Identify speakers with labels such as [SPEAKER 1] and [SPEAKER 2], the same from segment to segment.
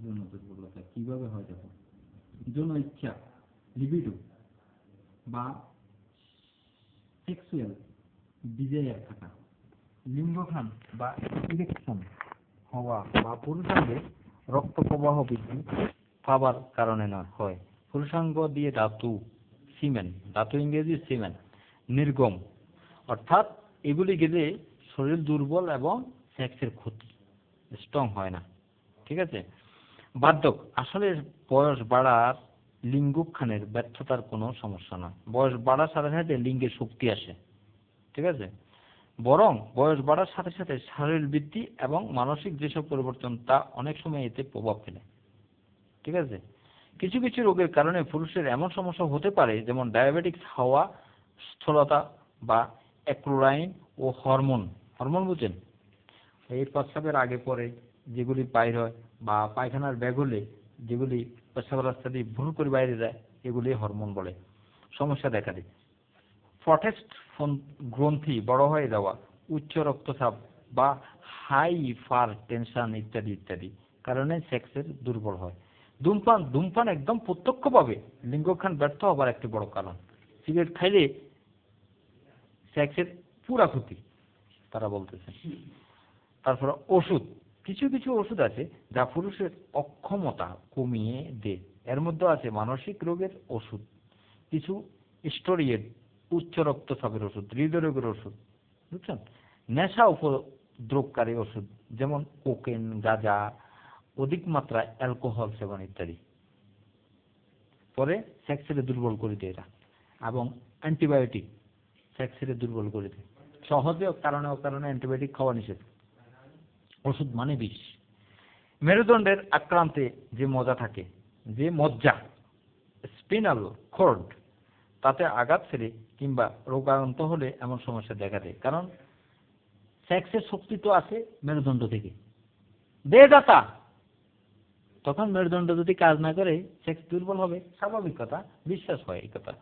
[SPEAKER 1] যৌন দুর্বলতা কিভাবে হয় দেখো। যৌন ইচ্ছা, লিবিডো বা সেক্সুয়াল ডিজায়ার থাকা, লিঙ্গখান বা ইরেকশন হওয়া বা পুরুষাঙ্গে রক্ত প্রবাহ বৃদ্ধি পাবার কারণে নয় হয়। পুরুষাঙ্গ দিয়ে সিমেন, ধাতু ইংরেজি সিমেন নির্গম, অর্থাৎ এগুলি গেলে শরীর দুর্বল এবং সেক্সের ক্ষতি, স্ট্রং হয় না। ঠিক আছে। বার্ধক্য, আসলে বয়স বাড়ার লিঙ্গক্ষানের ব্যর্থতার কোনো সমস্যা নয়। বয়স বাড়ার সাথে সাথে লিঙ্গের শক্তি আসে। ঠিক আছে। বরং বয়স বাড়ার সাথে সাথে শারীরিক বৃদ্ধি এবং মানসিক যেসব পরিবর্তন তা অনেক সময় এতে প্রভাব ফেলে। ঠিক আছে। কিছু কিছু রোগের কারণে পুরুষের এমন সমস্যা হতে পারে, যেমন ডায়াবেটিক্স হওয়া, স্থূলতা বা অ্যাক্রোলাইন ও হরমোন। হরমোন বুঝেন? এই প্রস্রাবের আগে পরে যেগুলি বাইর হয় বা পায়খানার ব্যাগ হলে যেগুলি প্রস্রাবের রাস্তা দিয়ে ভুল করে বাইরে যায়, এগুলি হরমোন বলে সমস্যা দেখা দেয়। প্রটেস্ট গ্রন্থি বড় হয়ে যাওয়া, উচ্চ রক্তচাপ বা হাইপার টেনশন ইত্যাদি ইত্যাদি কারণে সেক্সের দুর্বল হয়। ধূমপান একদম প্রত্যক্ষভাবে লিঙ্গখান ব্যর্থ হবার একটি বড় কারণ। সিগারেট খাইলে সেক্সের পুরা ক্ষতি তারা বলতেছে। তারপরে ওষুধ, কিছু কিছু ওষুধ আছে যা পুরুষের অক্ষমতা কমিয়ে দেয়। এর মধ্যে আছে মানসিক রোগের ওষুধ, কিছু স্টেরয়েড, উচ্চ রক্তচাপের ওষুধ, হৃদয় রোগের ওষুধ, বুঝছেন, নেশা উপদ্রবকারী ওষুধ যেমন কোকেন, গাঁজা, অধিক মাত্রায় অ্যালকোহল সেবন ইত্যাদি। পরে সেক্সের দুর্বল করে দেয় এরা। এবং অ্যান্টিবায়োটিক সেক্সের দুর্বল করে দেয়। সহজে কারণে অকারণে অ্যান্টিবায়োটিক খাওয়া নিষেধ। ওষুধ মানে বিষ। মেরুদণ্ডের আক্রান্তে যে মজ্জা স্পিনাল কর্ড, তাতে আঘাত ফেলে কিংবা রোগাক্রান্ত হলে এমন সমস্যা দেখা দেয়। কারণ সেক্সের শক্তি তো আসে মেরুদণ্ড থেকে, দেহদাতা। তখন মেরুদণ্ড যদি কাজ না করে সেক্স দুর্বল হবে, স্বাভাবিক কথা, বিশ্বাস হয় এই কথা।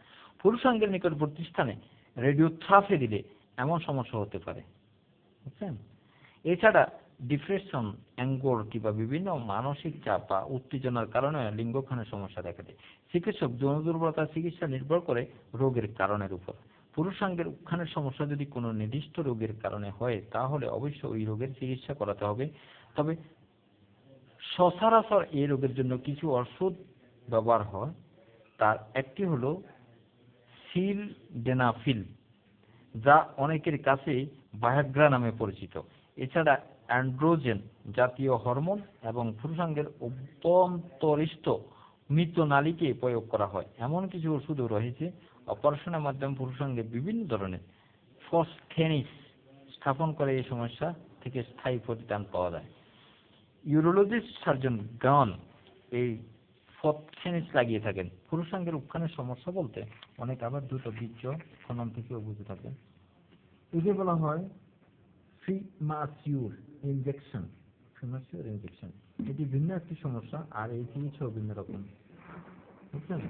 [SPEAKER 1] পুরুষাঙ্গের নিকটবর্তী স্থানে রেডিওথেরাপি দিলে এমন সমস্যা হতে পারে, বুঝছেন। এছাড়া ডিপ্রেশন, অ্যাংজাইটি বা বিভিন্ন মানসিক চাপ বা উত্তেজনার কারণে লিঙ্গখানের সমস্যা দেখা দেয়। চিকিৎসক যৌন দুর্বলতার চিকিৎসা নির্ভর করে রোগের কারণের উপর। পুরুষাঙ্গের উত্থানের সমস্যা যদি কোনো নির্দিষ্ট রোগের কারণে হয়, তাহলে অবশ্যই ওই রোগের চিকিৎসা করাতে হবে। তবে সচরাচর এই রোগের জন্য কিছু ওষুধ ব্যবহার হয়। তার একটি হলো সিলডেনাফিল, যা অনেকের কাছে ভায়াগ্রা নামে পরিচিত। এছাড়া অ্যান্ড্রোজেন জাতীয় হরমোন এবং পুরুষাঙ্গের অভ্যন্তরস্থ মৃত নালীকে প্রয়োগ করা হয়। এমন কিছু ওষুধও রয়েছে। অপারেশনের মাধ্যমে পুরুষাঙ্গে বিভিন্ন ধরনের ফসফেনিস স্থাপন করে এই সমস্যা থেকে স্থায়ী পরিত্রাণ পাওয়া যায়। ইউরোলজিস্ট সার্জন গান এই ফসফেনিস লাগিয়ে থাকেন। পুরুষাঙ্গের উত্থানের সমস্যা বলতে অনেক আবার দ্রুত বীর্য খনন থেকেও বুঝে থাকেন। একে বলা হয় প্রিমাচিউর ইনজেকশন। এটি ভিন্ন একটি সমস্যা, আর এই চিকিৎসাও ভিন্ন রকম, বুঝছেন।